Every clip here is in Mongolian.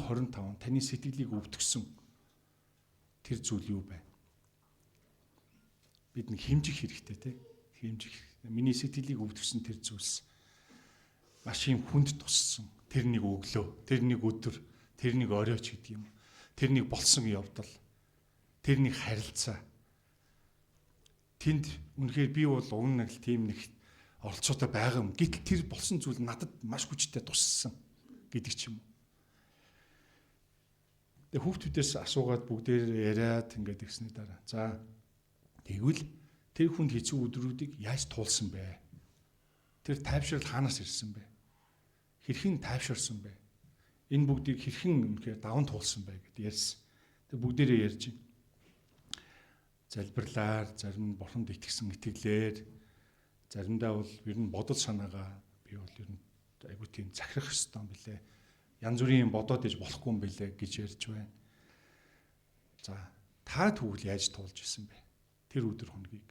2025 таны сэтгэлийг өвдгсөн тэр зүйл юу байна? Бид нэг хэмжих хэрэгтэй те. Хэмжих. Миний сэтгэлийг өвдгсөн тэр зүйлс маш юм хүнд туссан. Тэр нэг өглөө, тэр нэг өдөр, тэр нэг оройч гэдэг юм. Тэр нэг болсон явдал. Тэр нэг харилцаа. Тэнд үнэхээр би бол уг нэг тийм нэг оролцоотой байгаа юм. Гэтэл тэр болсон зүйл надад маш хүчтэй туссан гэдэг ч юм уу. Тэгээ хүүхдүүдээс асуугаад бүгдээр яриад ингээд ирсний дараа. За тэгвэл тэр хүнд хэцүү өдрүүдийг яаж туулсан бэ? Тэр тайвшрал хаанаас ирсэн бэ? Хэрхэн тайвширсан бэ? Энэ бүгдийг хэрхэн үнэхээр даван туулсан бэ гэдээ ярьсан. Тэг бүгдээрээ ярьж байна. Залбирлаар, зарим нь бурханд итгэсэн итгэлээр, заримдаа бол ер нь бодол санаагаа би бол ер нь айгуу тийм захирах ёстой юм билээ. Янз бүрийн бодоод иж болохгүй юм билээ гэж ярьж байна. За, та тэгвэл яаж туулж исэн бэ? Тэр өдөр хоногийг.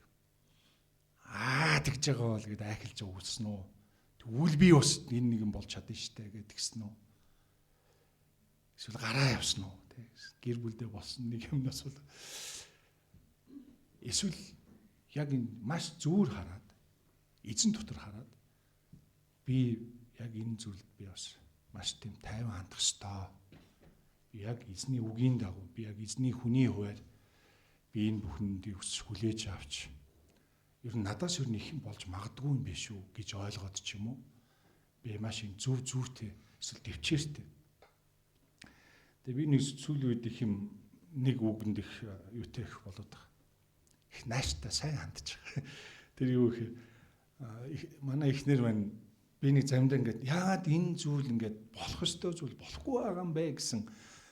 Тэгж байгаа бол гээд айхалж өгсөн үү? Тэгвэл би бас энэ нэгэн болж чадна штэ гэдгсэн үү? Эсвэл гараа явсан уу? Гэр бүлдээ болсон нэг юмнаас бол эсвэл яг энэ маш зүүр хараад эзэн дотор хараад би яг энэ зүйлд би бас маш тийм тайван хандах ёстой. Би яг эзний үгийн дагуу би яг эзний хүний хувьд би энэ бүхэндийг хүлээж авч ер нь надаас ер нь их юм болж магадгүй юм биш үү гэж ойлгоод ч юм уу. Би маш юм зүйтэй эсвэл төвчээртэй. Тэгээ би нэг сүүлийн үед их юм нэг үгэнд их юутэй их болоод байгаа. Их нааштай сайн хандж байгаа. Тэр юу их манай ихнэр маань би нэг замдаа ингээд яагаад энэ зүйл ингээд болох ёстой зүйл болохгүй байгаа юм бэ гэсэн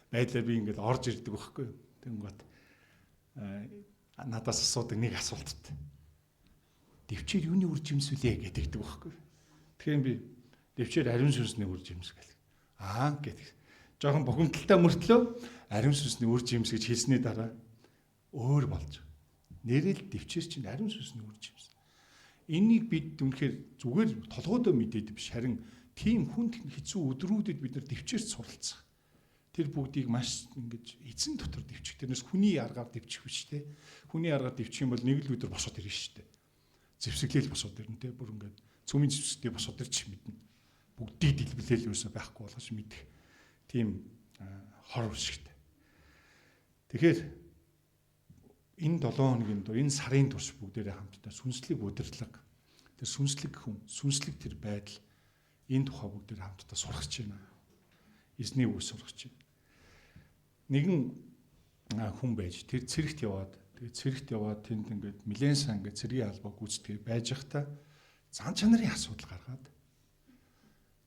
байдлаар би ингээд орж ирдэг байхгүй юу. Тэнгүүт надаас асуудаг нэг асуулттай. Дэвчээр юуны үр жимсвэлээ гэдэгдэг байхгүй юу. Тэгэхээр би дэвчээр ариун сүнсний үр жимс гэх. Гэдэг. Жохон бухимдалтай мөртлөө ариун сүнсний үр жимс гэж хэлсний дараа өөр болж байгаа. Нэрэл дэвчээр чинь ариун сүнсний үр жимс. Энийг бид үнэхээр зүгээр толгойдоо мэдээд биш харин тийм хүнд хэцүү өдрүүдэд бид нар дэвчээрч суралцах. Тэр бүгдийг маш ингэж эзэн дотор дэвчих. Тэрнээс хүний аргаар дэвчих биш те. Хүний аргаар дэвчих юм бол нэг л өдөр босоод ирнэ шүү дээ. Зэвсэглэл босоод ирнэ те. Бүр ингээд цөмийн зэвсэгтэй босоод ирчих мэднэ. Бүгдийг дэлбэлээл юусаа байхгүй болгож мэдэх. Тийм хор үсгтэй. Тэгэхээр энэ 7 хоногийн энэ сарын турш бүгдээрээ хамтдаа сүнслэг удирдлага тэр сүнслэг хүн сүнслэг тэр байдал энэ тухай бүгдээр хамтдаа сурах гэж байна. Эзний үг сурах гэж байна. Нэгэн хүн байж тэр цэрэгт яваад тэгээд цэрэгт яваад тэнд ингээд нэлээд сан ингээд цэргийн албаа гүйцэтгэе байж захта зан чанарын асуудал гаргаад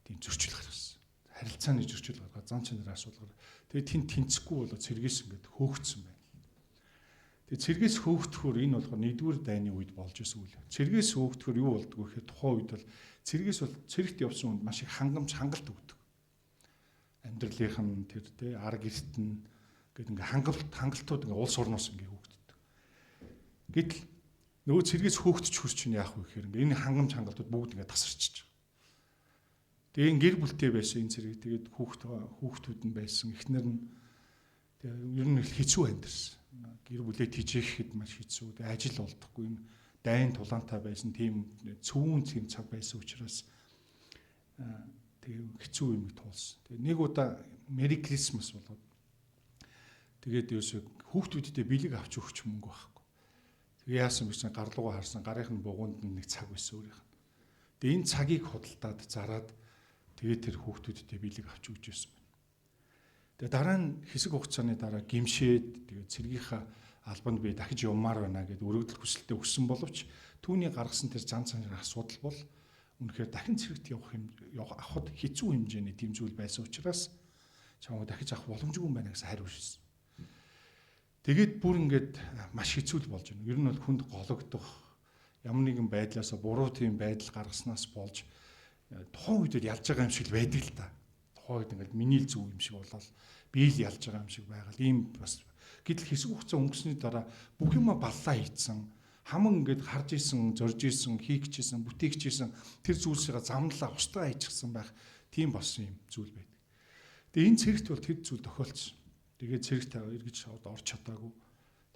тийм зөрчил гаргасан. Харилцааны зөрчил гаргаад зан чанарын асуудал гаргаад тэгээд тэнд тэнцэхгүй болоо цэргээс ингээд хөөгдсөн байна. Тэгээ цэргээс хөөгдөхөөр энэ болохоор нэгдүгээр дайны үед болж исэн үйл. Цэргээс хөөгдөхөөр юу болдгоо гэхээр тухайн үед бол цэргээс бол цэрэгт явсан хүнд маш их хангамж хангалт өгдөг. Амьдралынх нь тэр тий арга эрт нь гэдэг ингээ хангалтууд ингээ улс орноос ингээ хөөгддөг. Гэтэл нөгөө цэргээс хөөгдөж хурч нь яах вэ гэхээр ингээ энэ хангамж хангалтууд бүгд ингээ тасарчиж байгаа. Тэгээ гэр бүлтэй байсан энэ цэрэг тэгээд хүүхдүүд нь байсан эхнэр нь ер нь хэцүү амьдэрсэн. Гэр бүлээ тижээхэд маш хэцүү. Тэгээ ажил олдохгүй юм дайн тулаантай байсан тийм цөөн цэм цаг байсан учраас тэгээ хэцүү юм туулсан. Тэгээ нэг удаа Merry Christmas болоод тэгээд ерөөсөө хүүхдүүдтэй бэлэг авч өгч мөнгө байхгүй. Тэгээ яасан бэ гэсэн гарлуугаа харсан гарынх нь бугуунд нэг цаг байсан өөрийнх нь. Тэгээ энэ цагийг худалдаад зараад тэгээд тэр хүүхдүүдтэй бэлэг авч өгч байсан. Тэгээ дараа нь хэсэг хугацааны дараа гимшээд тэгээ цэргийнхаа албанд би дахиж явмаар байна гэд өргөдөл хүсэлтэд өгсөн боловч түүний гаргасан тэр зан чанарын асуудал бол үнэхээр дахин цэрэгт авахд хэцүү хэмжээний тийм зүйл байсан учраас чамаа дахиж авах боломжгүй юм байна гэсэн хариу шийсэн. Тэгээд бүр ингээд маш хэцүү болж байна. Ер нь бол хүнд гологдох ямар нэгэн байдлаасаа буруу тийм байдал гаргаснаас болж тухайн үед ялж байгаа юм шиг байдаг л та. Тухайд ингээд миний л зөв юм шиг болол би л ялж байгаа юм шиг байгаад ийм бас гэтэл хэсэг хугацаа өнгөрсөний дараа бүх юма баллаа хийцэн хаман ингээд харж исэн, зорж исэн, хийх гэжсэн, бүтээх гэжсэн тэр зүйлсээ замналаа устгаа хийчихсэн байх тийм болсон юм зүйл байдаг. Тэгээ энэ цэгт бол тэр зүйл тохиолдсон. Тэгээд цэгт эргэж орч чадаагүй.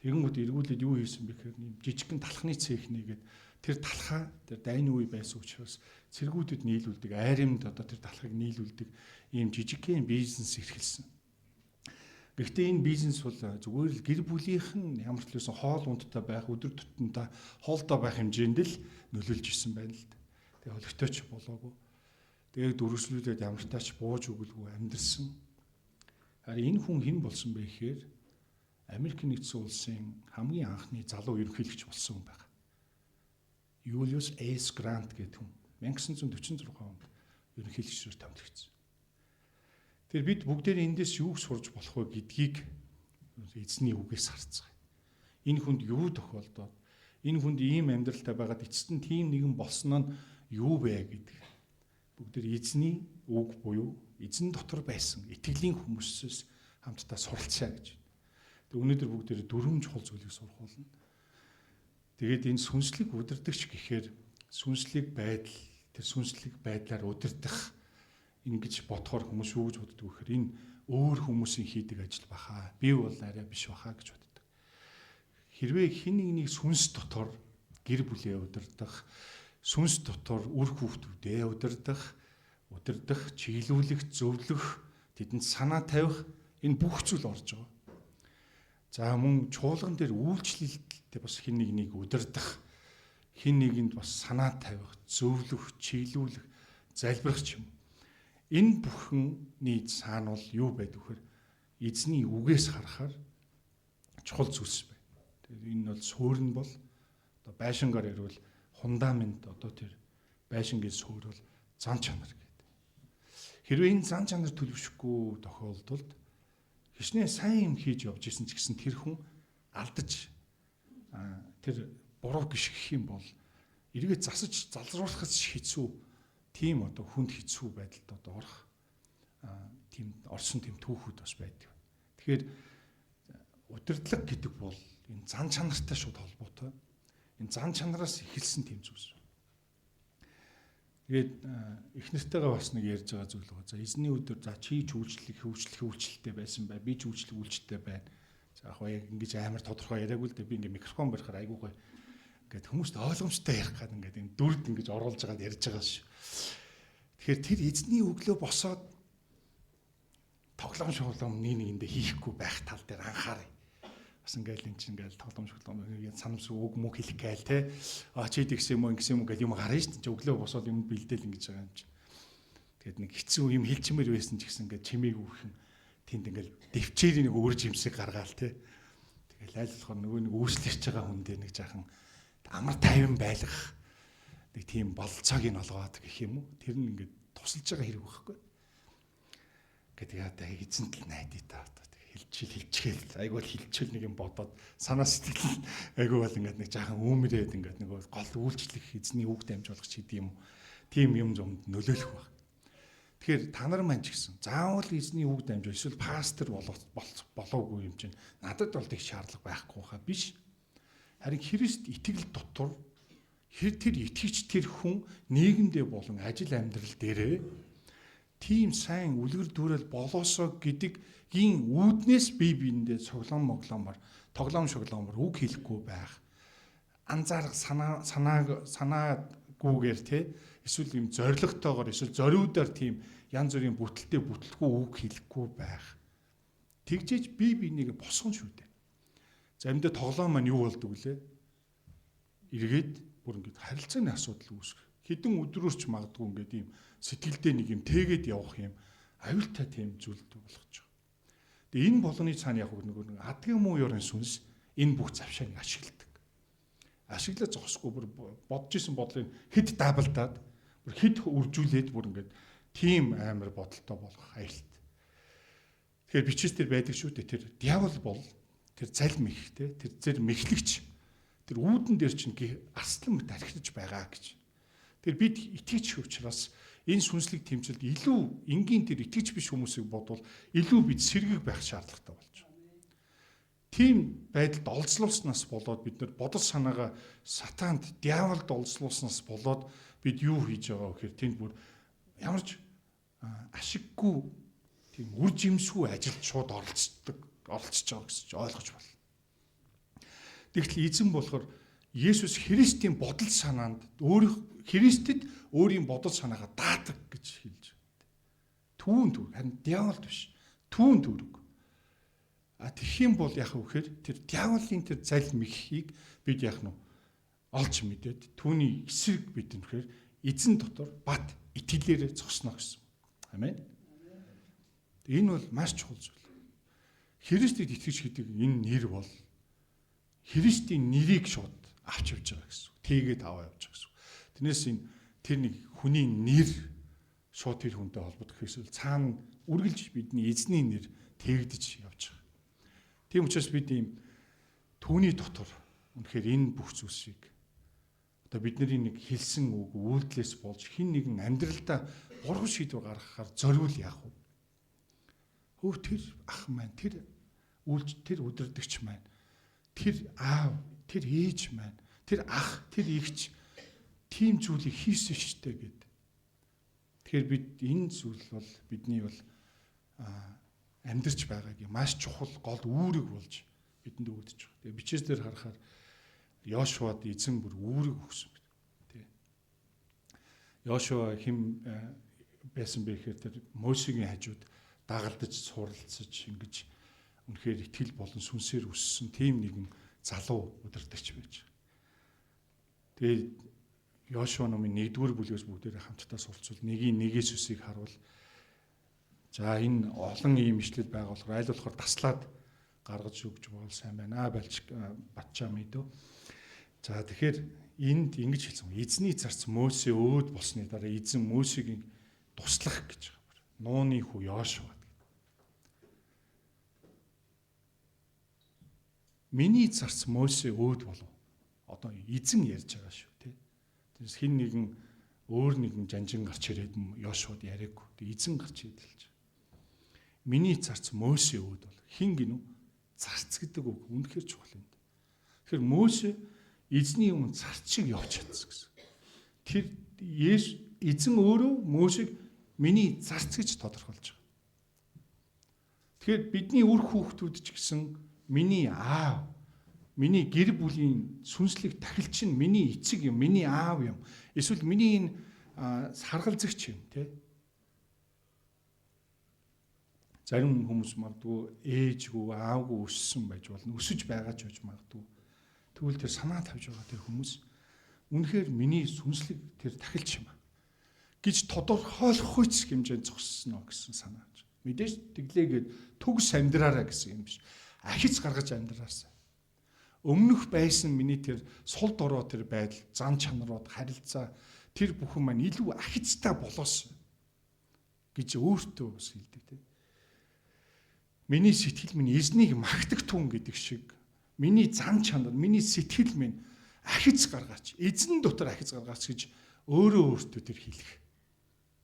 Тэгэнгүүт эргүүлээд юу хийсэн бэ гэхээр нэм жижигхэн талхны цех нэгээд тэр талхаа тэр дайны үе байсан учраас цэргүүдэд нийлүүлдэг, айрамд одоо тэр талхыг нийлүүлдэг ийм жижигхэн бизнес эрхэлсэн. Гэхдээ энэ бизнес бол зүгээр л гэр бүлийнхэн ямар ч лсэн хоол ундтай байх, өдөр тутамдаа хоолтой байх хэмжээнд л нөлөөлж исэн байна л да. Тэгээ холигтойч болоогүй. Тэгээ дөрвөлжлүүлээд ямар тач бууж өгөлгүй амьдэрсэн. Харин энэ хүн хэн болсон бэ гэхээр Америк нэгдсэн улсын хамгийн анхны залуу ерөнхийлөгч болсон хүн байна. Юлиус С. Грант гэдэг хүн 1946 онд ерөнхийлөгчөөр томилогдсон. Тэр бид бүгдээр эндээс юу сурж болох вэ гэдгийг эзний үгээс харцгаая. Энэ хүнд юу тохиолдоод, энэ хүнд ийм амьдралтай байгаад эцэст нь тийм нэгэн болсон нь юу вэ гэдэг. Бүгдээр эзний үг буюу эзэн дотор байсан итгэлийн хүмүүсээс хамтдаа суралцъя гэж. Тэг өнөөдөр бүгдээр 4 чухал зүйлийг сурах болно. Тэгээд энэ сүнслэг удирдагч гэхээр сүнслэг байдал, тэр сүнслэг байдлаар удирдах ингэж бодохоор хүмүүс юу гэж боддог вэ гэхээр энэ өөр хүмүүсийн хийдэг ажил баха. Би бол арай биш баха гэж боддог. Хэрвээ хэн нэгнийг сүнс дотор гэр бүлээ удирдах, сүнс дотор үр хүүхдүүдээ удирдах, чиглүүлэх, зөвлөх, тэдэнд санаа тавих энэ бүх зүйл орж байгаа. За мөн чуулган дээр үйлчлэлтэй бас хэн нэгнийг удирдах, хэн нэгэнд бас санаа тавих, зөвлөх, чиглүүлэх, залбирах ч юм. Энэ бүхний цаана бол юу байдаг вэхээр эзний үгээс харахаар чухал зүйлс байна. Тэгэхээр энэ бол суурь нь бол одоо байшингаар ярил фундамент одоо тэр байшингийн суурь бол зан чанар гэдэг. Хэрвээ энэ зан чанар төлөвшөхгүй тохиолдолд хичнээн сайн юм хийж явж исэн ч гэсэн тэр хүн алдаж тэр буруу гიშгэх юм бол эргээ засаж залруулахс хэцүү. Тийм одоо хүнд хэцүү байдалд одоо орох тийм орсон тийм түүхүүд бас байдаг. Тэгэхээр удирдлага гэдэг бол энэ зан чанартай шууд холбоотой. Энэ зан чанараас эхэлсэн тийм зүйлс. Тэгээд их нартайгаа бас нэг ярьж байгаа зүйл байгаа. За эзний өдөр за чи ч үйлчлэлтэй байсан бай. Би ч үйлчлэлтэй байна. За яг яг ингэж амар тодорхой яриаггүй л дээ. Би ингээ микрофон барихаар айгуу гоё. Ингээд хүмүүст ойлгомжтой ярих гад ингээд энэ дүрд ингэж оруулж байгаад ярьж байгаа шүү. Тэгэхээр тэр эзний өглөө босоод тоглоом шоглоом нэгэндээ хийхгүй байх тал дээр анхаарай. Бас ингээл эн чинь ингээл тоглоом шоглоом санамс үг мөг хэлэх гээл те. Чи тэгсэн юм ингэсэн юм гэл юм гарна шүү дээ. Өглөө босоод юм бэлдээл ингэж байгаа юм чинь. Тэгээд нэг хэцүү юм хэлчмээр байсан ч гэсэн ингээд чимээг үхэн тэнд ингээл дэвчээрийн нэг өөр жимсэг гаргаал те. Тэгэл айл болохоор нөгөө нэг өөрчлөж байгаа хүн дээр нэг жаахан амар тайван байлгах нэг тийм болцоог нь олгоод гэх юм уу. Тэр нь ингээд тусалж байгаа хэрэг байхгүй. Гэдэг яа эзэнт л найдаа та одоо хэлчихэл айгуул хэлчихэл нэг юм бодоод санаа сэтгэл айгуул ингээд нэг жаахан өөмрээд ингээд нэг гол үйлчлэх эзний үг дамжуулах ч гэдэг юм. Тийм юм зомд нөлөөлөх баг. Тэгэхээр та нар маань ч гэсэн заавал эзний үг дамжуул эсвэл пастор болоогүй юм чинь надад бол тэг шаардлага байхгүй хаа биш. Харин Христ итгэл дотор тэр итгэгч тэр хүн нийгэмдээ болон ажил амьдрал дээрээ тийм сайн үлгэр дуурайл болоосоо гэдгийн үүднээс бие биендээ тоглоом шоглоомор үг хэлэхгүй байх. Анзаарах санаагүйгээр те эсвэл юм зоригтойгоор эсвэл зориудаар тийм янз бүрийн бүтлгүй үг хэлэхгүй байх. Тэгжээж бие биенийг босгоно шүү дээ. За энэ тоглоом маань юу болдог вүлээ? Эргээд бүр ингэж харилцааны асуудал үүсгэх. Хэдэн өдрөөс ч магадгүй ингээд ийм сэтгэлдээ нэг юм тэгээд явах юм аюултай тийм зүйл болгож байгаа. Тэгээ энэ болгоны цаана яг нэг адгийн муу ёрын сүнс энэ бүх завшааг ашигладаг. Ашиглаж зогсохгүй бүр бодож исэн бодлыг хэд даблдаад бүр хэд үржүүлээд бүр ингээд тийм амар бодолтой болох аюулт. Тэгэхээр бичээс тэр байдаг шүү дээ. Тэр диавол бол тэр залим их те тэр зэр мэхлэгч тэр үүдэн дээр чинь арслан мэт архиж байгаа гэж. Тэр бид итгэж учраас энэ сүнслэг тэмцэлд илүү энгийн тэр итгэж биш хүмүүсийг бодвол илүү бид сэргэг байх шаардлагатай болж байна. Тийм байдалд олзлуулснаас болоод бид нар бодол санаагаа сатаанд диаволд олзлуулснаас болоод бид юу хийж байгаа вэ гэхээр тэнд бүр ямарч ашиггүй тийм үр жимсгүй ажилд шууд оролцож байгаа гэж ойлгож байна. Тэгтэл эзэн болохоор Есүс Христийн бодол санаанд Христэд өөрийн бодол санаагаа даадаг гэж хэлж байна. Түүн дүр, харин диавол биш. Түүн дүрэг. Тэгэх юм бол яах вэ гэхээр тэр диаволын тэр залим ихийг бид яах нь олж мэдээд түүний эсрэг бид нөхөр эзэн дотор бат итгэлээр зогсно гэсэн. Амен. Энэ бол маш чухал зүйл. Христэд итгэж гэдэг энэ нэр бол Христийн нэрийг шууд авч явж байгаа гэсэн. Тийгээд аваа явж байгаа гэсэн. Тэрнээс энэ тэр нэг хүний нэр шууд тэр хүнтэй холбогдох гэсэн цаана үргэлж бидний эзний нэр тэгдэж явж байгаа. Тийм учраас бид ийм түүний дотор үнэхээр энэ бүх зүйлсийг одоо бидний нэг хэлсэн үг үйлдэлээс болж хин нэгэн амьдралдаа буруу шийдвэр гаргахаар зориул яах вэ? Тэр ах маань, тэр удирдагч маань, тэр аав, тэр ээж маань, тэр ах, тэр эгч тийм зүйлийг хийсэн штэ гэд. Тэгэхээр бид энэ зүйл бол бидний бол амьдарч байгаагийн маш чухал гол үүрэг болж бидэнд өгдөж байгаа. Тэгээ бичээс дээр харахаар Йошуад эзэн бүр үүрэг өгсөн гэдэг. Тэ. Йошуа хэн байсан бэ гэхээр тэр Мосегийн хажууд дагалдаж суралцаж ингэж үнэхээр итгэл болон сүнсээр өссөн тийм нэгэн залуу удирдагч байж. Тэгээд Йошуа номын 1-р бүлгээс бүгдээрээ хамтдаа суралцвал нэгээс үсийг харуул. За энэ олон ийм ишлэл байгаа болохоор аль болохоор таслаад гаргаж өгч бол сайн байна. Батчаа мэдөө. За тэгэхээр энд ингэж хэлсэн. Эзний зарц Мосе өөд болсны дараа эзэн Мосегийн туслах гэж байгаа. Нууны хүү Йошуа. Миний зарц Мосе өөд болов. Одоо эзэн ярьж байгаа шүү, тий. Тэрс хин нэгэн өөр нэгэн жанжин гарч ирээд Йошуад яриаггүй. Тэг эзэн гарч ирээд хэлж. Миний зарц Мосе өөд бол хин гинүү? Зарц гэдэг үг үнэхээр чухал юм. Тэгэхээр Мосе эзний өмнө зарц шиг явж чадсан гэсэн. Тэр эзэн өөрөө Мосег миний зарц гэж тодорхойлж байгаа. Тэгэхээр бидний үр хүүхдүүд ч гэсэн миний аав, миний гэр бүлийн сүнслэг тахилч нь миний эцэг юм, миний аав юм. Эсвэл миний энэ саргалзагч юм, тий. Зарим хүмүүс магадгүй ээжгүй, аавгүй өссөн байж болно, өсөж байгаа ч байж магадгүй. Тэгвэл тэр санаа тавьж байгаа тэр хүмүүс үнэхээр миний сүнслэг тэр тахилч юм гэж тодорхойлох хүч хэмжээнд зогссноо гэсэн санаа. Мэдээж тэглээгээд төгс амьдраараа гэсэн юм биш. Ахиц гаргаж амьдраасаа. Өмнөх байсан миний тэр сул дорой тэр байдал, зан чанарууд, харилцаа тэр бүхэн маань илүү ахицтай болоос гэж өөртөө бас хэлдэг тийм. Миний сэтгэл минь эзнийг магтах түн гэдэг шиг миний зан чанар, миний сэтгэл минь ахиц гаргаач, эзэн дотор ахиц гаргаач гэж өөртөө тэр хэлэх.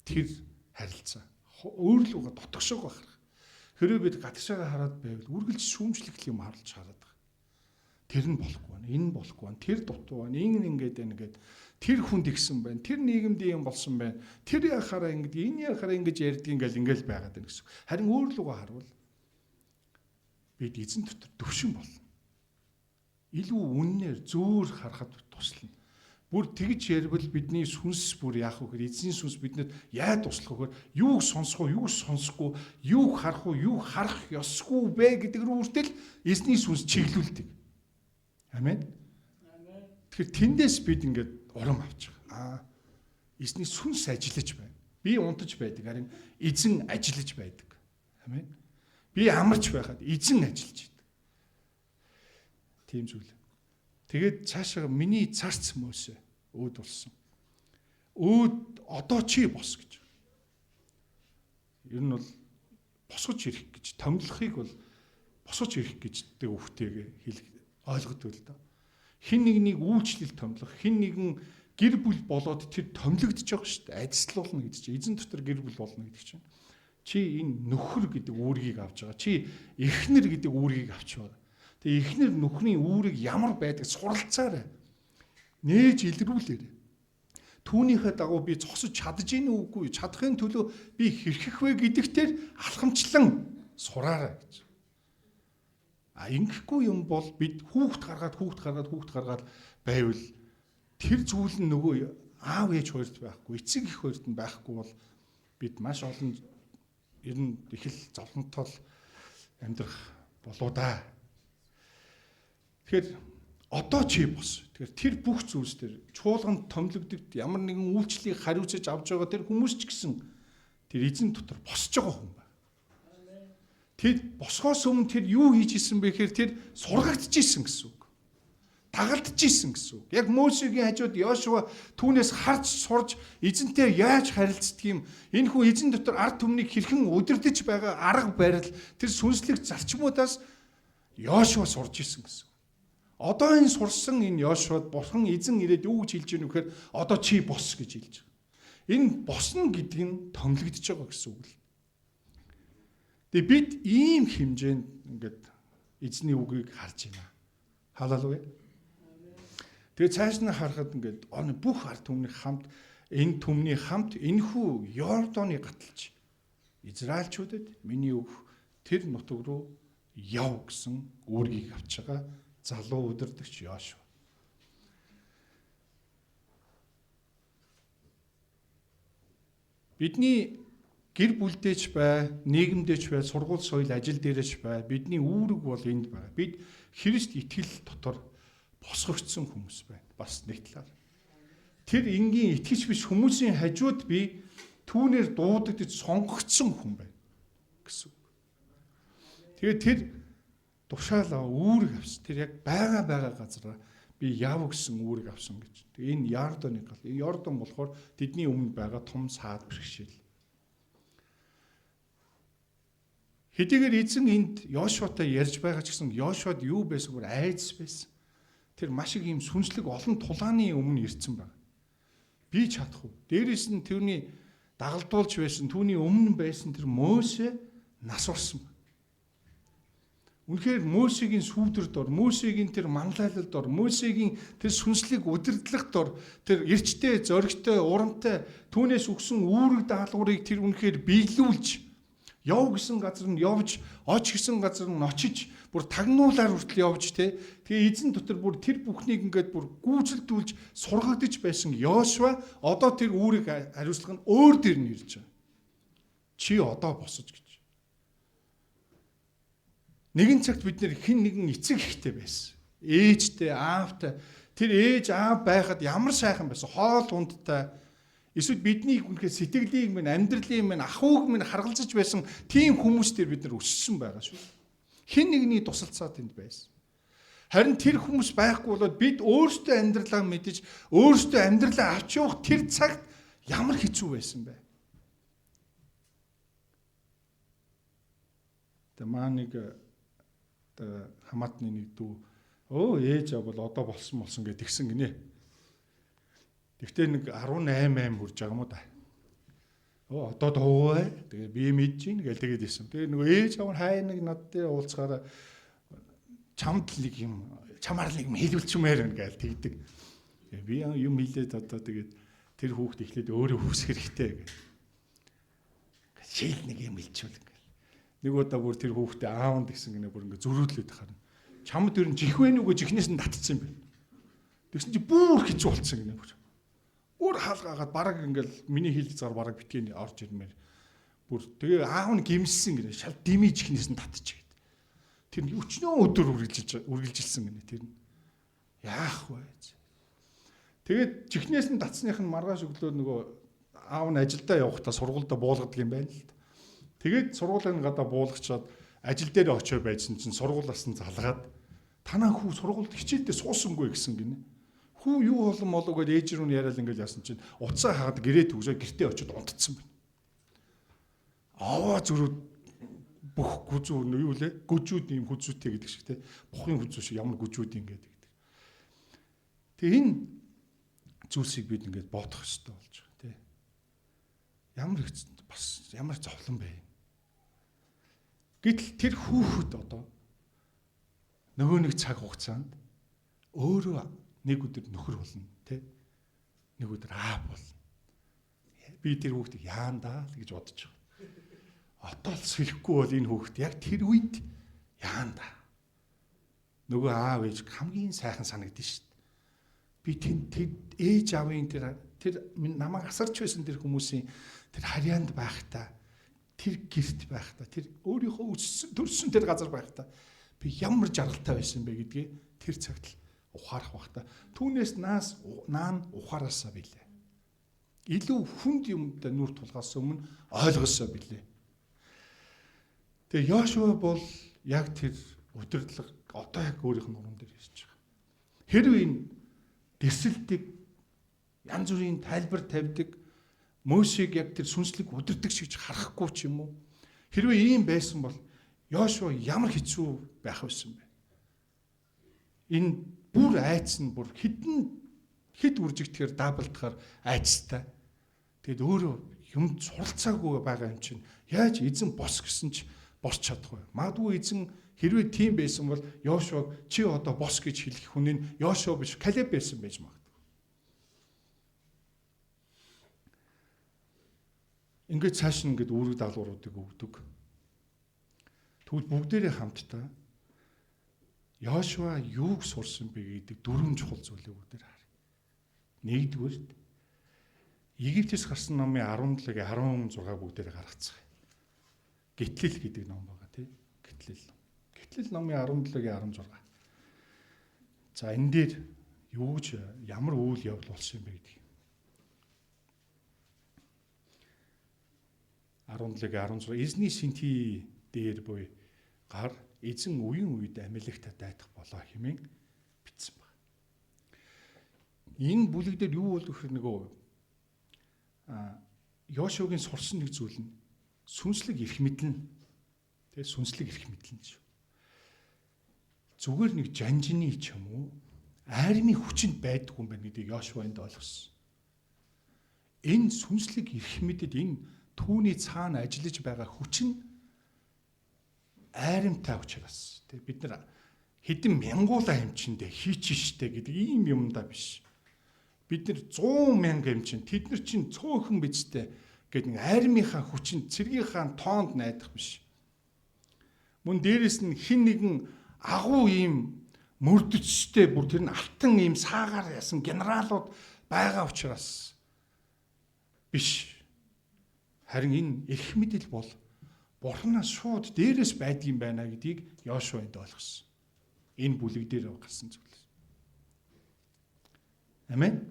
Тэр харилцаа өөрлөгөө дотгошоо гарах. Хэрвээ бид гадагшаагаа хараад байвал үргэлж шүүмжлэх юм харж хараад байгаа. Тэр нь болохгүй байна, энэ болохгүй байна, тэр дутуу байна, ингэ ингээд байна гэд тэр хүнд игсэн байна, тэр нийгэмд юм болсон байна, тэр яхаараа ингэ, энэ яхаараа ингэж ярьдаг ингээл байгаад байна гэсэн. Харин өөрлөгөө харвал бид эзэн дотор төвшин болно. Илүү үннээр зөөр харахад туслана. Бүр тэгж ярил бидний сүнс бүр яах вэ гэхээр эзний сүнс бидэнд яа туслах вэ гэхээр юуг сонсох уу, юуг сонсохгүй, юуг харах уу, юуг харах ёсгүй бэ гэдэг рүү хүртэл эзний сүнс чиглүүлдэг. Амен. Тэгэхээр тэндээс бид ингээд урам авч байгаа. Эзний сүнс ажиллаж байна. Би унтаж байдаг, харин эзэн ажиллаж байдаг. Амен. Би амарч байхад эзэн ажиллаж байдаг. Тийм зүйл. Тэгээд цаашаа миний царц Мосе өөд болсон. Өөд одоо чи бос гэж. Ер нь бол босгож ирэх гэж томилохыг бол босгож ирэх гэж тэг үгтэйг ойлгодог л доо. Хин нэгнийг үйлчлэл томилох, хин нэгэн гэр бүл болоод тэр томилогдож байгаа шүү дээ. Адислуулна гэдэг чинь эзэн дотор гэр бүл болно гэдэг чинь. Чи энэ нөхөр гэдэг үүргийг авч байгаа. Чи эхнэр гэдэг үүргийг авч байгаа. Тэгээ эхнэр нөхрийн үүрэг ямар байдаг суралцаарай. Нээж илрүүлээрэй. түүнийхээ дагуу би зогсож чадж ийн үгүй чадахын төлөө би хэрхэх вэ гэдэгтэр алхамчлан сураарай гэж. Ингэхгүй юм бол бид хүүхд гаргаад байвал тэр зүйл нь нөгөө аав ээж хоёрт байхгүй, эцэг эх хоёрт нь байхгүй бол бид маш олон ер нь их л зовлонтол амьдрах болоо да. Тэгэхээр одоо чи бос. Тэгэхээр тэр бүх зүйлс төр чуулганд томилогдод ямар нэгэн үйлчлэлийг хариуцаж авч байгаа тэр хүмүүс ч гэсэн тэр эзэн дотор босч байгаа хүн байна. Тэр босхоос өмнө тэр юу хийж исэн бэ гэхээр тэр сургагдчихсэн гэсэн үг. Дагалдчихсэн гэсэн үг. Яг Мөсегийн хажууд Йошуа түүнээс харж сурж эзэнтэй яаж харилцдаг юм? Энэ хүн эзэн дотор ард түмнийг хэрхэн удирдах байгаа арга барил тэр сүнслэг зарчмуудаас Йошуа сурж исэн гэсэн. Одоо энэ сурсан энэ Йошуад бурхан эзэн ирээд юу гэж хэлж байна вэ гэхээр одоо чи бос гэж хэлж байгаа. Энэ босно гэдэг нь томилогдож байгаа гэсэн үг л. Тэгээ бид ийм хэмжээнд ингээд эзний үгийг харж байна. Халелуя. Тэгээ цааш нь харахад ингээд бүх ард түмний хамт энэхүү Йордоны гаталж Израильчуудад миний өг тэр нутаг руу яв гэсэн үүргийг авч байгаа залуу удирдагч Йошуа. Бидний гэр бүлдээч бай, нийгэмдээч бай, сургууль соёл ажил дээрээч бай. Бидний үүрэг бол энд байна. Бид Христ итгэл дотор босгогдсон хүмүүс байна. Бас нэг талаар. Тэр энгийн итгэж биш хүмүүсийн хажууд би түүнээр дуудагдж сонгогдсон хүн байна гэсэн үг. Тэгээд тэр тушаалаа үүрэг авсан. Тэр яг байгаа газараа би яв гэсэн үүрэг авсан гэж. Тэгээ энэ Йордоны гал. Йордон болохоор тэдний өмнө байгаа том саад бэрхшээл. Хэдийгээр эзэн энд Йошуатай ярьж байгаа ч гэсэн Йошуад юу байсан вэ? Айдас байсан. Тэр маш их юм сүнслэг олон тулааны өмнө ирсэн байна. Би чадах уу? Дээрээс нь тэрний дагалдуулж байсан, түүний өмнө байсан тэр Мөсе нас орсон байна. Үнэхээр Мөсегийн сүвдэр дор, Мөсегийн тэр манлайлал дор, Мөсегийн тэр сүнслэг удирдлах дор, тэр эрчтэй, зоригтой, урамтай түүнээс өгсөн үүрэг даалгаврыг тэр үнэхээр биелүүлж яв гэсэн газар нь явж, оч гэсэн газар нь очиж, бүр тагнуулаар хүртэл явж тэгээ эзэн дотор бүр тэр бүхнийг ингээд бүр гүйцэлдүүлж сургагдж байсан Йошуа одоо тэр үүрэг хариуцлага нь өөр дээр нь ирж байгаа. Чи одоо босож гэж. Нэгэн цагт бид нэр хэн нэгэн эцэг ихтэй байсан. Ээжтэй, аавтай. Тэр ээж аав байхад ямар сайхан байсан. Хоол ундтай. Эсвэл бидний үнэхээр сэтгэлийг минь, амьдралыг минь, ахуйг минь харгалзаж байсан тийм хүмүүс дээр бид нар өссөн байгаа шүү. Хэн нэгний тусалцаад энд байсан. Харин тэр хүмүүс байхгүй болоод бид өөрсдөө амьдралаа мэдэж, өөрсдөө амьдралаа авч явах тэр цагт ямар хэцүү байсан бэ? Тэгээ маа нэг хамаатны нэг дүү ээж бол одоо болсон гэж тэгсэн гинэ. Тэгтээ нэг 18 хүрж байгаа юм уу да. Одоо дуугаа. Тэгээ би мэдж гин гэж тэгээд исэн. Тэгээ нөгөө ээж аваа хай нэг надтай уулзахаараа чамд нэг юм чамаар нэг юм хэлүүлчмээр байна гэж тэгдэг. Би юм хэлээд одоо тэгээд тэр хүүхд ихлээд өөрөө хүсэх хэрэгтэй гэж. Шил нэг юм хэлчихвэл ингээл. Нэг удаа бүр тэр хүүхдээ аавд гэсэн гинэ бүр ингээ зөрүүлээд харна. Чамд ер нь жихвэн үгүй жихнээс нь татчихсан юм байна. Тэгсэн чи бүр хэцүү болцсон гинэ бүр. Бүр хаалгаагаад бараг ингээл миний хил зар бараг битгий орж ирмээр бүр тэгээ аав нь гимссэн гинэ шал дими жихнээс нь татчих гээд. Тэр нь өчнөө өдөр үргэлжилсэн гинэ тэр нь. Яах вэ? Тэгээд жихнээс нь татсных нь маргааш өглөө нөгөө аав нь ажилдаа явахдаа сургуультай буулгадаг юм байна л. Тэгээд сургуулийн гадаа буулгачаад ажил дээр очиж байжсэн чинь сургуулиас нь залгаад танаа хүү сургуульд хичээлдээ суусангүй гэсэн гинэ. Хүү юу болон молоо гэж ээж рүү яриад ингээд яасан чинь уцаа хаад гэрээ төгсөө гэртээ очиод унтцсан байна. Аваа зүрүүд бүх гүзүү юу лээ? Гүжүүд юм хүзүүтэй гэдэг шиг те. Бухын хүзүү шиг ямар гүжүүд юм гэдэг. Тэгээ энэ зүйлсийг бид ингээд бодох хэрэгтэй болж байгаа те. Ямар зовлон бэ? Гэтэл тэр хүүхэд одоо нөгөө нэг цаг хугацаанд өөрөө нэг өдөр нөхөр болно тий. нэг өдөр болно. Би тэр хүүхдийг яандаа л гэж бодож байгаа. Отоол сэлэхгүй бол энэ хүүхд яг тэр үед яандаа. Нөгөө аав ээж хамгийн сайхан санагдсан шүү дээ. Би тэд ээж аавын тэр намайг асарч байсан тэр хүмүүсийн тэр харьяанд байхдаа, тэр гэрт байхдаа, тэр өөрийнхөө төрсөн тэр газар байхдаа би ямар жаргалтай байсан бэ гэдгийг тэр цагт л ухаарах багтаа. Түүнээс наан ухаараасаа билээ. Илүү хүнд юмтай нүр тулгаас өмнө ойлгосоо билээ. Тэгээ Йошуа бол яг тэр удирдлага одоо яг өөрийнх нь уран дээр хийж байгаа. Хэрвээ энэ дэсэлдэг янз бүрийн тайлбар тавьдаг Мөсег яг тэр сүнслэг удирдаг шиг харахгүй ч юм уу. Хэрвээ ийм байсан бол Йошуа ямар хэцүү байх вэсэн бэ? Энэ бүр айц нь бүр хэд үржигдэхээр даблдахаар айцтай. Тэгэд өөрөө юм суралцаагүй байгаа юм чинь яаж эзэн бос гэсэн ч босч чадахгүй. Магадгүй эзэн хэрвээ тийм байсан бол Йошуаг чи одоо бос гэж хэлэх хүн нь Йошуа биш Калеб байсан байж магадгүй. Ингээд цааш нь ингээд үүрэг даалгавруудыг өгдөг. Тэгвэл бүгдээрээ хамтдаа Йошуа юуг сурсан бэ гэдэг дөрвөн чухал зүйлийг бүгдээр харъя. Нэгдүгээр Египтээс гарсан номын 17-гийн 16 бүгдээр гаргацгаая. Гитлэл гэдэг ном байгаа тийм. Гитлэл номын 17-гийн 16. За энэ дээр ямар үйл явдал болсон юм бэ гэдэг. 17-гийн 16 эзний синти дээр буй гар эзэн үеийн үед амилагтад дайдах болоо хэмээн бичсэн байна. Энэ бүлэг дээр юу бол гэхээр нөгөө Йошуагийн сурсан нэг зүйл нь сүнслэг эрх мэдэл. Тэгээ сүнслэг эрх мэдэл шүү. Зүгээр нэг жанжины ч юм уу айрмын хүчинд байдгүй юм байна гэдгийг Йошуа энд ойлгосон. Энэ сүнслэг эрх мэдэл энэ түүний цаана ажиллаж байгаа хүч нь айрамтай учраас бид нар хэдэн мянгуулаа хэмчэндээ хийчих штэ гэдэг ийм юмдаа биш. Бид нар 100,000 хэмчин тэд нар чинь цөөхөн бицтэй гэдэг нэг айрмынхаа хүчинд цэргийнхаа тоонд найдах биш. Мөн дээрэс нь хин нэгэн агуу ийм мөрдөжтэй бүр тэр нь алтан ийм саагаар ясан генералууд байгаа учраас биш. Харин энэ эрх мэдэл бол Бурханаас шууд дээрээс байдгийн байна гэдгийг Йошуа энд ойлгосон. Энэ бүлэг дээр гарсан зүйл. Амен.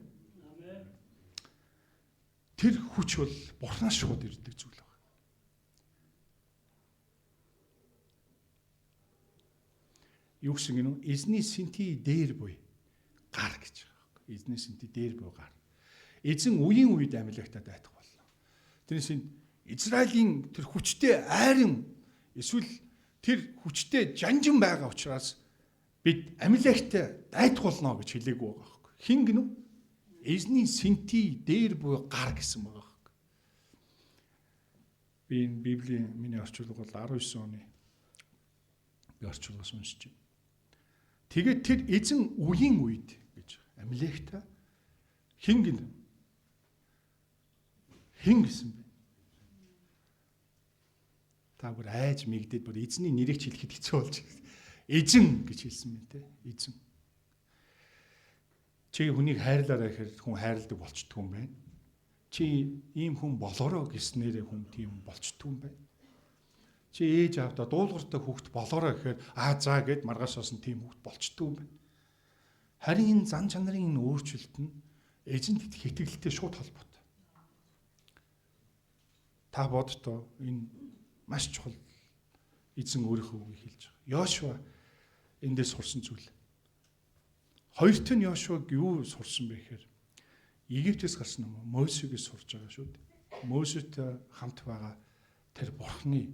Тэр хүч бол Бурханаас шууд ирдэг зүйл байна. Юу гэсэн гинэ? Эзний синти дээр буй гар гэж байгаа. Эзний синти дээр буй гар. Эзэн үеийн үед амилагтад дайтах болно. Тэрнээс Израилийн тэр хүчтэй айрын эсвэл тэр хүчтэй жанжин байгаа учраас бид амилагтай дайтах болно гэж хэлээгүй байгаа байхгүй. Хин гинү? Эзний синти дээр буй гар гэсэн байгаа байхгүй. Би энэ Библийн миний орчуулга бол 19 оны би орчуулгаас уншиж байна. Тэгээд тэр эзэн үеийн үед гэж амилагтай хин гинэ? Хин гэсэн бэ? Та бүр айж мэгдээд бүр эзний нэрийг хэлэхэд хэцүү болж байна. Эзэн гэж хэлсэн мэт те. Эзэн. Чи хүнийг хайрлаарай гэхээр хүн хайрладаг болчтгүй юм байна. Чи ийм хүн болоорой гэснээрээ хүн тийм болчтгүй юм байна. Чи ээж аавдаа дуулууртай хүүхэд болоорой гэхээр за гэд маргаашаас нь тийм хүүхэд болчтгүй юм байна. Харин энэ зан чанарын энэ өөрчлөлт нь эзэнт итгэх итгэлтэй шууд холбоотой. Та бодтоо энэ маш чухал эзэн өөрийнхөө үгийг хэлж байгаа. Йошуа эндээс сурсан зүйл. Хоёрт нь Йошуаг юу сурсан бэ гэхээр Египтээс гарсан юм Мосегээс сурж байгаа шүү дээ. Мосетэй хамт байгаа тэр Бурхны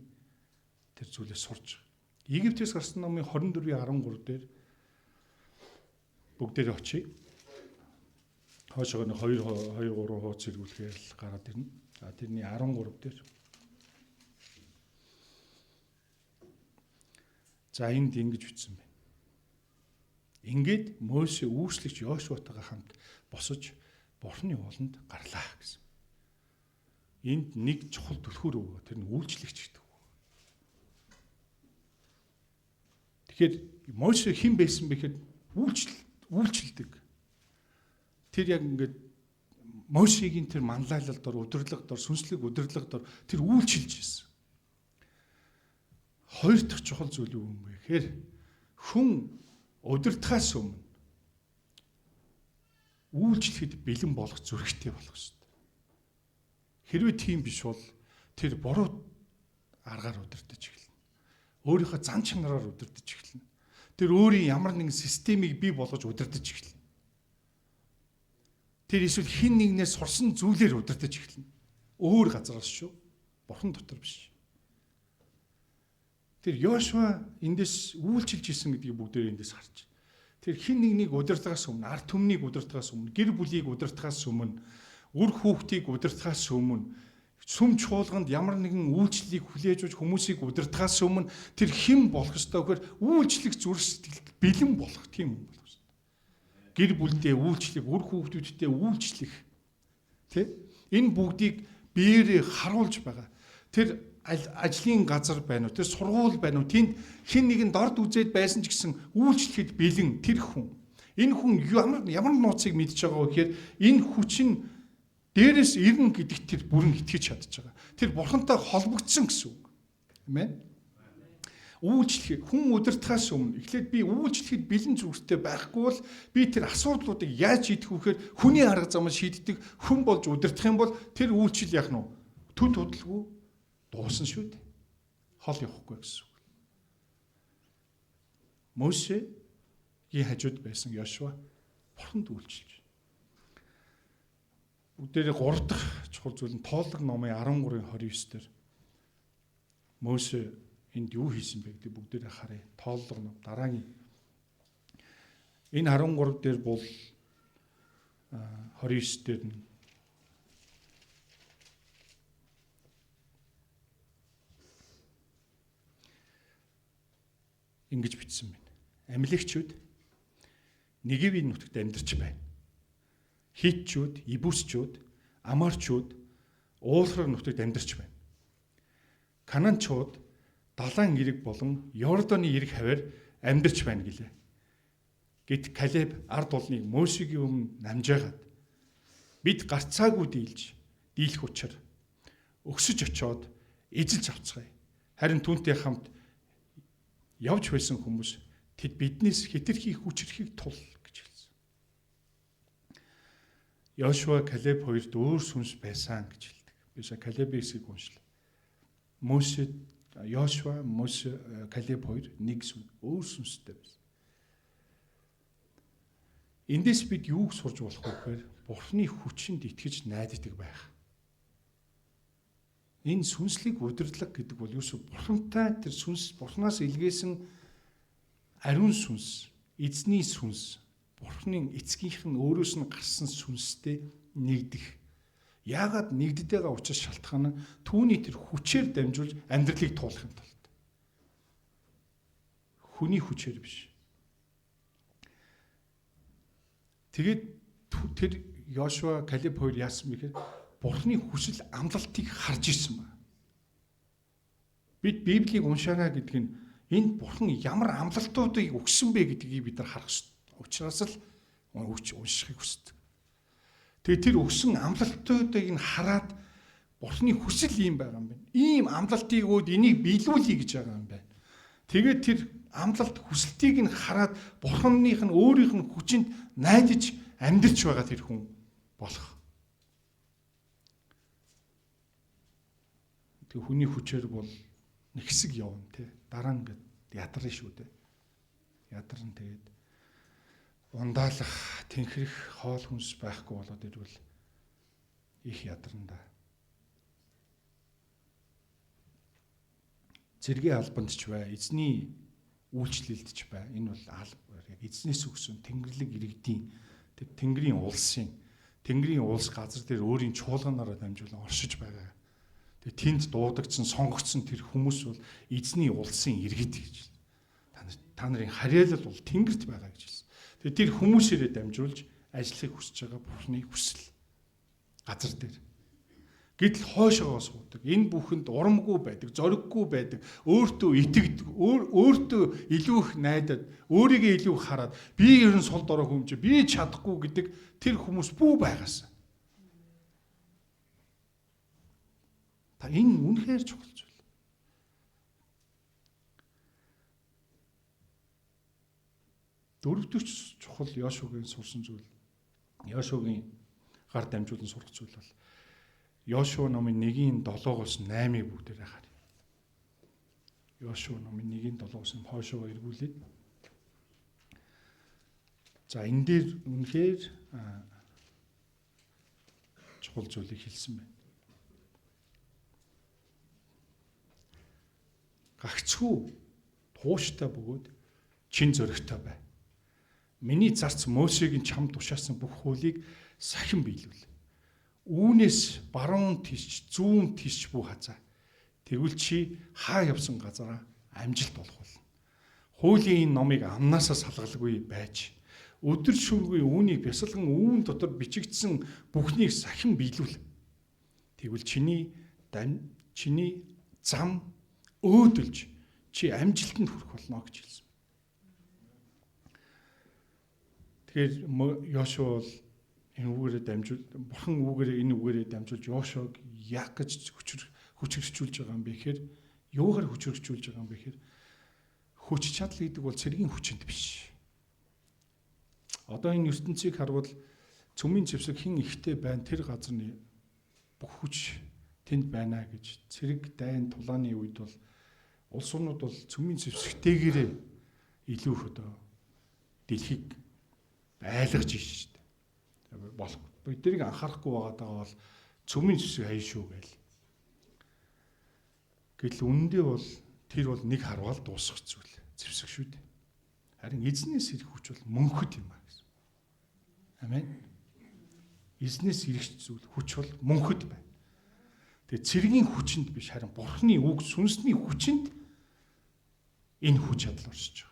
тэр зүйлээс сурж байгаа. Египтээс гарсан номын 24:13 дээр бүгдээрээ очие. Хоошоо нэг 2 3 хуудас зэргүүлэхээр л гараад ирнэ. За тэрний 13 дээр. За энд ингэж бичсэн байна. Ингээд Мосе үүслэгч Йошуатайгаа хамт босож Бурхны ууланд гарлаа гэсэн. Энд нэг чухал түлхүүр өгөө. Тэр нь үйлчлэгч гэдэг. Тэгэхээр Мойсе хэн байсан бэ гэхэд үйлчлдэг. Тэр яг ингээд Мойсегийн тэр манлайлал дор, удирдлага дор, сүнслэг удирдлага дор тэр үйлчилж байсан. Хоёр дахь чухал зүйл юу юм бэ гэхээр хүн удирдахаас өмнө үйлчлэхэд бэлэн болох зүрхтэй болох ёстой. Хэрвээ тийм биш бол тэр буруу аргаар удирдах эхэлнэ. Өөрийнхөө зан чанараар удирдах эхэлнэ. Тэр өөрийн ямар нэгэн системийг бий болгож удирдах эхэлнэ. Тэр эсвэл хин нэгнээс сурсан зүйлээр удирдах эхэлнэ. Өөр газараас шүү. Бурхан дотор биш. Тэр Йошуа эндээс үйлчилж исэн гэдгийг бүгдээр эндээс харж. Тэр хин нэгнийг удирдахаас өмнө, ард түмнийг удирдахаас өмнө, гэр бүлийг удирдахаас өмнө, үр хүүхдийг удирдахаас өмнө, сүм чуулганд ямар нэгэн үйлчлэлийг хүлээж авч хүмүүсийг удирдахаас өмнө тэр хэн болох ёстой гэхээр үйлчлэх зүрх сэтгэлд бэлэн болох тийм хүн болох ёстой. Гэр бүлдээ үйлчлэх, үр хүүхдүүдтэй үйлчлэх. Тэ? Энэ бүгдийг биеэрээ харуулж байгаа. Тэр ажлын газар байна уу, тэр сургууль байна уу, тэнд хэн нэгэн дорд үзээд байсан ч гэсэн үйлчлэхэд бэлэн тэр хүн. Энэ хүн ямар нууцыг мэдж байгаа вэ гэхээр энэ хүч нь дээрээс ирнэ гэдэгт тэр бүрэн итгэж чадж байгаа. Тэр бурхантай холбогдсон гэсэн үг. Амен. Үйлчлэх хүн удирдахаас өмнө эхлээд би үйлчлэхэд бэлэн зүрхтэй байхгүй бол би тэр асуудлуудыг яаж шийдэх вэ гэхээр хүний арга замаар шийддэг хүн болж удирдах юм бол тэр үйлчлэл яах нь төд тодлгүй дуусна шүү дээ. Хол явахгүй гэсэн үг. Мосегийн хажууд байсан Йошуа бурханд үйлчилж. Бүгдээрээ 3 дахь чухал зүйл нь Тоолог номын 13:29 дээр Мосе энд юу хийсэн бэ гэдэг бүгдээрээ харъя. Тоолог ном дараагийн энэ 13 дээр бол 29 дээр нь ингэж бичсэн байна. Амилагчууд Негевийн нутагт амьдарч байна. Хитчүүд, Ибусчүүд, Амарчууд уулахраг нутагт амьдарч байна. Кананчууд далайн ирэг болон Йордоны ирэг хаваар амьдарч байна гэлээ. Гэт Калеб ард олныг Мосегийн өмнө намжаагаад бид гарцаагүй дийлэх учраа өгсөж очоод эзэлж авцгаая. Харин түүнтэй хамт явж байсан хүмүүс тэд биднээс хэтэрхий хүчрэхийг тул гэж хэлсэн. Йошуа Калеб хоёрт өөр сүнс байсан гэж хэлдэг. Би сая Калебийг уншлаа. Йошуа, Мосе, Калеб хоёр нэг сүнс, өөр сүнстэй байсан. Эндээс бид юуг сурж болох вэ гэхээр Бурхны хүчинд итгэж найддаг байх. Энэ сүнслэг удирдлага гэдэг бол юусо Бурхантай тэр сүнс Бурханаас илгээсэн ариун сүнс, эзний сүнс, Бурхны эцгийнх нь өөрөөс нь гарсан сүнстэй нэгдэх. Яагаад нэгддэг байгаа учраас шалтгаан нь түүний тэр хүчээр дамжуулж амьдралыг туулахын тулд. Хүний хүчээр биш. Тэгээд тэр Йошуа, Калеб хоёр яасан бэ гэхээр Бурхны хүсэл амлалтыг харж ирсэн ба. Бид Библийг уншаарай гэдэг нь энд Бурхан ямар амлалтуудыг өгсөн бэ гэдгийг бид нар харах учраас л уншихыг хүсдэг. Тэгээд тэр өгсөн амлалтуудыг нь хараад Бурхны хүсэл юм байгаа юм байна. Ийм амлалтыг өгөөд энийг биелүүлэе гэж байгаа юм байна. Тэгээд тэр амлалт хүсэлтийг нь хараад Бурханых нь өөрийнх нь хүчинд найдаж амьдарч байгаа тэр хүн болох. Тэг хүний хүчээр бол нэг хэсэг явна тий. Дараа нь ингээд ядарна шүү дээ. Ядарна тэгээд ундаалах, тэнхрэх хоол хүнс байхгүй болоод ирвэл их ядарна да. Зэргийн албанд ч бай, эзний үйлчлэлд ч бай. Энэ бол яг эзнээс өгсөн тэнгэрлэг иргэдийн тэр Тэнгэрийн улс газар дээр өөрийн чуулганаараа дамжуулан оршиж байгаа. Тэгээ тэнд дуудагдсан, сонгогдсон тэр хүмүүс бол эзний улсын иргэд гэж. Та нарын харьяалал бол Тэнгэрт байгаа гэж хэлсэн. Тэгээ тэр хүмүүсээрээ дамжуулж ажиллахыг хүсэж байгаа Бурхны хүсэл. газар дээр. Гэтэл хойшоогоо суудаг. Энэ бүхэнд урамгүй байдаг, зориггүй байдаг, өөртөө итгэдэг, өөртөө илүү их найдаад, өөрийгөө илүү их хараад, би ерөн сул дорой хүмж, би чадахгүй гэдэг тэр хүмүүс бүү байгаасаа. Та энэ үнэхээр чухал зүйл. Дөрөвдөг чухал Йошуагийн сурсан зүйл. Йошуагийн гар дамжуулан сурах зүйл бол Йошуа номын 1:7-оос 8-ыг бүгдээрээ харъя. Йошуа номын 1:7-оос хойшоо эргүүлээд. За энэ дээр үнэхээр чухал зүйлийг хэлсэн байна. Гагцхүү тууштай бөгөөд чин зөрөгтэй бай. Миний зарц Мосегийн чамд тушаасан бүх хуулийг сахин биелүүл. Үүнээс баруун тийш, зүүн тийш бүх хазаа. Тэгвэл чи хаа явсан газараа амжилт олох болно. Хуулийн энэ номыг амнаасаа салгалгүй байж, өдөр шөнөгүй үүнийг бясалган үүн дотор бичигдсэн бүхнийг сахин биелүүл. Тэгвэл чиний зам өөдөлж чи амжилтанд хүрэх болно гэж хэлсэн. Тэгэхээр Йошуа бол энэ үгээрээ дамжуул, бурхан үгээрээ энэ үгээрээ дамжуулж Йошуаг яг гэж хүчрхжүүлж байгаа юм бэ гэхээр, юугаар хүчрхжүүлж байгаа юм бэ гэхээр, хүч чадал гэдэг бол цэргийн хүчинд биш. Одоо энэ ертөнцийг харвал цөмийн зэвсэг хэн ихтэй байна, тэр газрын бүх хүч тэнд байна гэж цэрэг дайн тулааны үед бол улс орнууд бол цөмийн зэвсэгтэйгээрээ илүү их одоо дэлхийг байлгаж ийш шүү дээ. Болох. Биднийг анхаарахгүй байгаа бол цөмийн зэвсэг хаяа шүү гээл. Гэтэл үнэндээ бол тэр бол нэг харвал дуусах зүйл. Зэвсэг шүү дээ. Харин эзнээс ирэх хүч бол мөнхөд юм аа гэсэн. Амен. Эзнээс ирэх зүйл хүч бол мөнхөд байна. Тэгээ цэргийн хүчинд биш, харин бурхны үг сүнсний хүчинд энэ хүч чадал оршиж байгаа.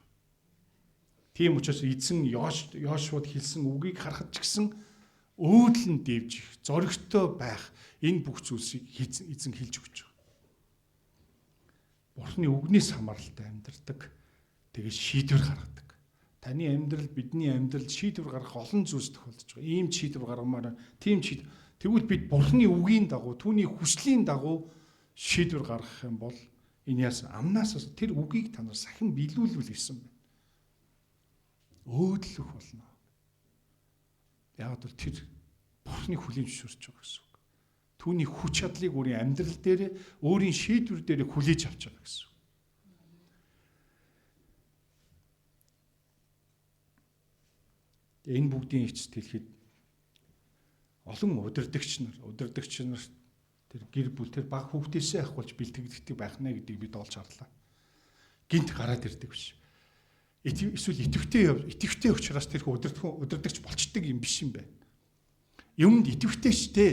Тийм учраас эзэн Йошуад хэлсэн үгийг харахад ч гэсэн өөдлөн дэвжих, зоригтой байх энэ бүх зүйлсийг эзэн хэлж өгч байгаа. Бурхны үгнээс хамааралтай амьдардаг. Тэгээд шийдвэр гаргадаг. Таны амьдрал, бидний амьдралд шийдвэр гаргах олон зүйлс тохиолдож байгаа. Ийм шийдвэр гаргамаар, тийм шийдвэр. Тэгвэл бид Бурхны үгийн дагуу, түүний хүслийн дагуу шийдвэр гаргах юм бол энэ яасан амнаас тэр үгийг та нар сахин биелүүлвэл гэсэн байна. Өөдлөх болно. Яг л тэр Бурхны хүлийн зөвшөөрч байгаа гэсэн үг. Түүний хүч чадлыг өөрийн амьдрал дээр, өөрийн шийдвэр дээр хүлээж авч байгаа гэсэн үг. Энэ бүгдийн эцэст хэлэхэд олон удирдагч нар тэр гэр бүл тэр баг хүүхдээсээ ахуулж бэлтгэдэг байх нэ гэдгийг бид олж харлаа. Гинт гараад ирдэг биш. Эсвэл идэвхтэй учраас тэр удирдагч болчдөг юм биш юм байна. Юмд идэвхтэй штэ.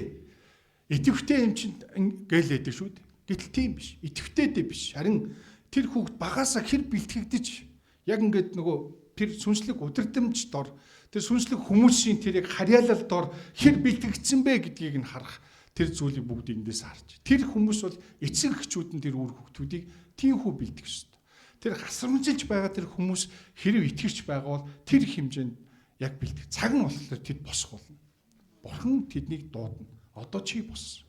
Идэвхтэй юм чинь гэлээдэг шүү дээ. Гэтэл тийм биш. Идэвхтэйдээ биш. Харин тэр хүүхд багаасаа хэр бэлтгэгдэж яг ингээд нөгөө тэр сүнслэг удирдамж дор тэр сүнслэг хүмүүсийн тэрийг харьяалал дор хэр бэлтгэгдсэн бэ гэдгийг нь харах тэр зүйлийг бүгд эндээс харж. Тэр хүмүүс бол эцэг эхчүүд нь тэр үр хүүхдүүдийг тийхүү бэлтгэх ёстой. Тэр хасрамжилж байгаа тэр хүмүүс хэрэг итгэвч байгаа бол тэр хэмжээнд яг бэлтгэх. Цаг нь болохоор тэд босох болно. Бурхан тэднийг дуудана. Одоо чи бос.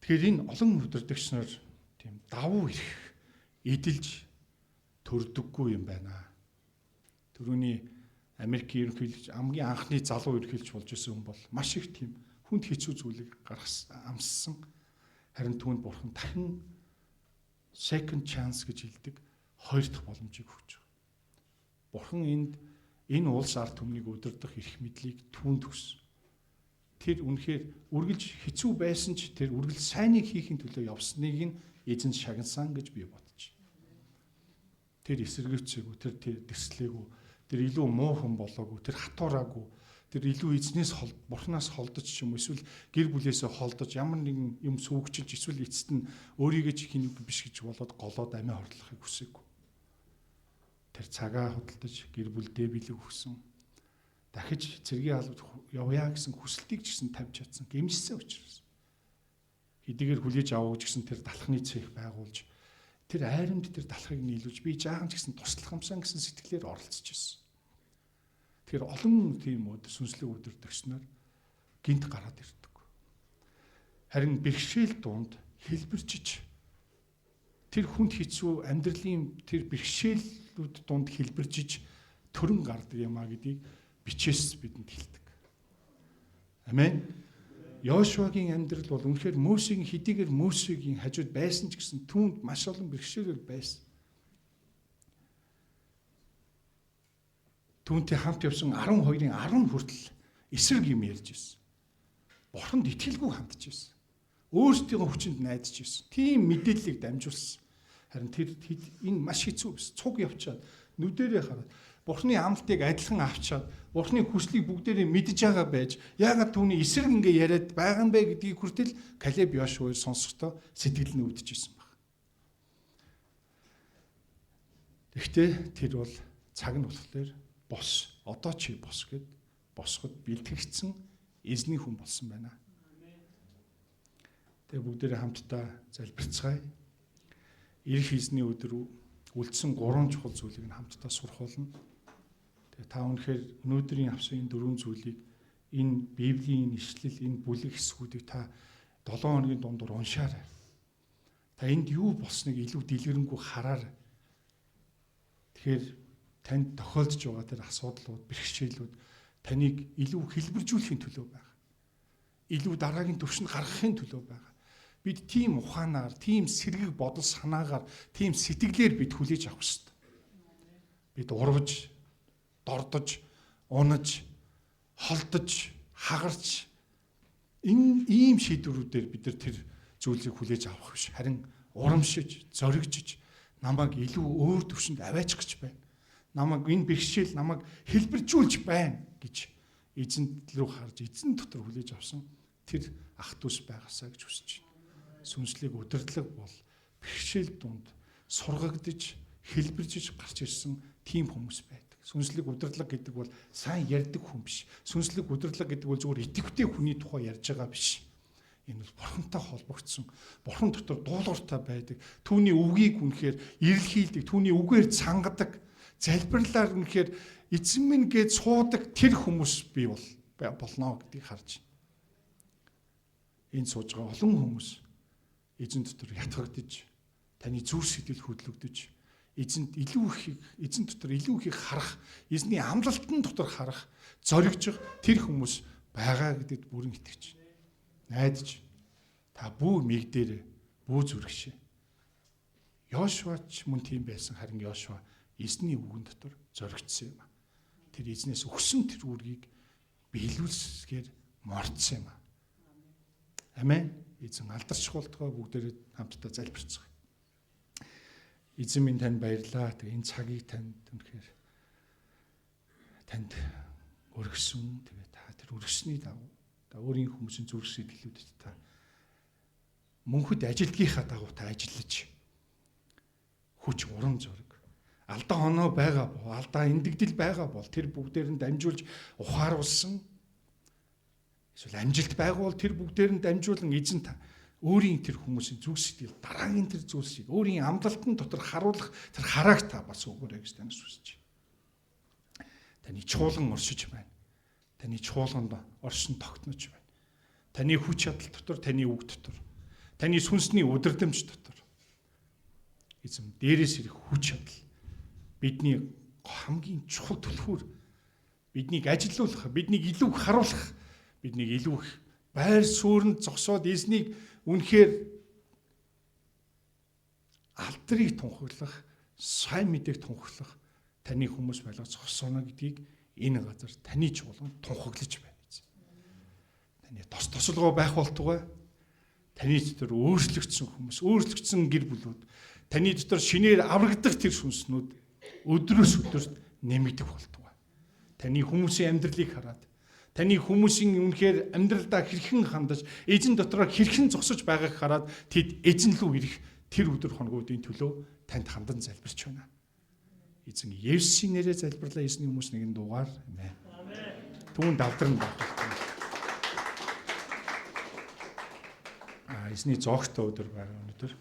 Тэгэхээр энэ олон удирдагч нар тийм давуу ирэх эдэлж төрдөггүй юм байна. Төрөний Америкийн ерөнхийлөгч хамгийн анхны залуу ерөнхийлөгч болж исэн хүн бол маш их тийм хүнд хэцүү зүйлийг амссан. Харин түүнд бурхан дахин second chance гэж хэлдэг хоёр дахь боломжийг өгч байгаа. Бурхан энэ улс ард түмнийг удирдах эрх мэдлийг түүнд өгсөн. Тэр үнэхээр үргэлж хэцүү байсан ч тэр үргэлж сайныг хийхин төлөө явсныг нь эзэн шагнасан гэж би бодож байна. Тэр эсэргүүцээгүй, тэр дэслээгүй, тэр илүү муу хүн болоогүй, тэр хатуураагүй, тэр илүү эзнээс бурхнаас холдож ч юм эсвэл гэр бүлээсээ холдож ямар нэгэн юм сүүгчилж эсвэл эцэст нь өөрийгөө ч хин биш гэж болоод голоод амиа хорлохыг хүсээгүй. Тэр цагаа хөдөлж гэр бүлдээ бэлэг өгсөн. дахиж цэргийн албад явъя гэсэн хүсэлтийг ч гэсэн тавьж чадсан гэмжсэн учраас хэдийгээр хүлээж авах гэсэн тэр далхны цех байгуулж тэр айрамд тэр далхыг нийлүүлж би жаахан ч гэсэн туслах юмсан гэсэн сэтгэлээр оролцож ирсэн. Тэгэхээр олон тийм сүнслэг өдөр төгснөөр гинт гараад ирдэг. Харин бэрхшээл дунд хэлбэрчиж тэр хүнд хэцүү амьдралын тэр бэрхшээлүүд дунд хэлбэрчиж төрөн гардаг юм а гэдгийг бичээс бидэнд хэлдэг. Амен. Йошуагийн амьдрал бол үнэхээр Мөсегийн хэдийгээр Мөсегийн хажууд байсан ч гэсэн түүнд маш олон бэрхшээлүүд байсан. Түүнтэй хамт явсан 12-ын 10 хүртэл эсрэг юм ярьж ирсэн. Бурханд итгэлгүй хандж ирсэн. Өөрсдийнхөө хүчинд найдаж ирсэн. Тийм мэдээллийг дамжуулсан. Харин тэр энэ маш хэцүү байсан. Цуг явчаад нүдэрээ хараад Бурхны амлалтыг адилхан авчаад Бурхны хүслийг бүгдээрээ мэдж байгаа байж яагаад түүний эсрэг ингэ яриад байгаа юм бэ гэдгийг хүртэл Калеб Йошуа сонсохдоо сэтгэл нь өвдөж ирсэн баг. Гэхдээ тэр бол цаг нь болохоор бос, одоо чи бос гэд босгод бэлтгэгдсэн эзний хүн болсон байна. Тэгээ бүгдээрээ хамтдаа залбирцгаая. Ирэх эзний өдөр үлдсэн 3 чухал зүйлийг нь хамтдаа сурахуулна. Тэгээ та өнөхөр өнөөдрийн авсан энэ 4 зүйлийг энэ Библийн ишлэл, энэ бүлэг хэсгүүдийг та 7 хоногийн дундуур уншаарай. Та энд юу болсныг илүү дэлгэрэнгүй хараарай. Тэгэхээр танд тохиолдож байгаа тэр асуудлууд, бэрхшээлүүд таныг илүү хэлбэржүүлэхийн төлөө байна. Илүү дараагийн түвшинд гаргахын төлөө байна. Бид тийм ухаанаар, тийм сэргийг бодол санаагаар, тийм сэтгэлээр бид хүлээж авах хэрэгтэй. Бид урвж, дордож, унаж, холдож, хагарч ийм шийдвэрүүдээр бид нар тэр зүйлийг хүлээж авах биш. Харин урамшиж, зоригжиж, намайг илүү өөр түвшинд аваачих гэж байна. Намайг энэ бэрхшээл намайг хэлбэржүүлж байна гэж эзэнд рүү харж эзэн дотор хүлээж авсан тэр ах дүүс байгаасаа гэж хүсэж байна. Сүнслэг удирдлага бол бэрхшээл дунд сургагдж, хэлбэржиж гарч ирсэн тийм хүмүүс байдаг. Сүнслэг удирдлага гэдэг бол сайн ярьдаг хүн биш. Сүнслэг удирдлага гэдэг бол зөвхөн идэвхтэй хүний тухай ярьж байгаа биш. Энэ бол Бурхантай холбогдсон, Бурхан дотор дуулууртай байдаг. Түүний үгийг үнэхээр эрэлхийлдэг, түүний үгээр цангадаг, залбирлаар үнэхээр эзэн минь гэж суудаг тэр хүмүүс бий болно гэдгийг харж байна. Энд сууж байгаа олон хүмүүс эзэн дотор ятгагдж, таны зүрх сэтгэл хөдлөгдөж, эзэн дотор илүү ихийг харах, эзний амлалтын дотор харах, зоригжих тэр хүмүүс байгаа гэдэгт бүрэн итгэж байна. Найдаж та бүү мэгдээрээ, бүү зүрхшээ. Йошуач мөн тийм байсан, харин Йошуа эзний үгэн дотор зоригдсон юм. Тэр эзнээс өгсөн тэр үргийг биелүүлсгээр мордсон юм. Амен. Эзэн алдарч болтгоо бүгдээрээ хамтдаа залбирцгаая. Эзэн минь танд баярлалаа. Тэгээ энэ цагийг танд үнэхээр танд өргөсөн. Тэгээ та тэр өргөсний дагуу та өөрийн хүмүүсийн зүрх сэтгэлүүдэд та мөнхөд ажилтгийнхаа дагуу та ажиллаж хүч урам зориг алдаа оноо байгаа бол алдаа эндэгдэл байгаа бол тэр бүгдээр нь дамжуулж ухааруулсан эсвэл амжилт байгуул тэр бүгдээр нь дамжуулан эзэн та өөрийн тэр хүмүүсийн зүрх сэтгэл дараагийн тэр зүйлсийг өөрийн амлалтын дотор харуулах тэр харааг та бас өгөөрэй гэж танаас хүсэж байна. Таны чуулган оршиж байна. Таны чуулганд оршин тогтнож байна. Таны хүч чадал дотор, таны үг дотор, таны сүнсний удирдамж дотор эзэн дээрээс ирэх хүч чадал бидний хамгийн чухал түлхүүр биднийг ажилуулах, биднийг илүү их харуулах, биднийг илүү их байр суурьнд зогсоод эзнийг үнэхээр алдрыг тунхаглах, сайн мэдээг тунхаглах таны хүмүүс байлгаж зогсооно гэдгийг энэ газар таны чуулганд тунхаглаж байна. Таны тос тосолгоо байх болтугай таны дотор өөрчлөгдсөн хүмүүс, өөрчлөгдсөн гэр бүлүүд, таны дотор шинээр аврагдах тэр сүнснүүд өдрөөс өдөрт нэмэгдэх болтугай. Таны хүмүүсийн амьдралыг хараад, таны хүмүүсийн үнэхээр амьдралдаа хэрхэн хандаж, эзэн дотроо хэрхэн зогсож байгааг хараад тэд эзэн рүү ирэх тэр өдөр хоногуудын төлөө танд хандан залбирч байна. Эзэн Есүсийн нэрээр залбирлаа. Эзний хүмүүс нэгэн дуугаар. Амен. түүн давдран байна. Эзний зоогтой өдөр байгаа өнөөдөр.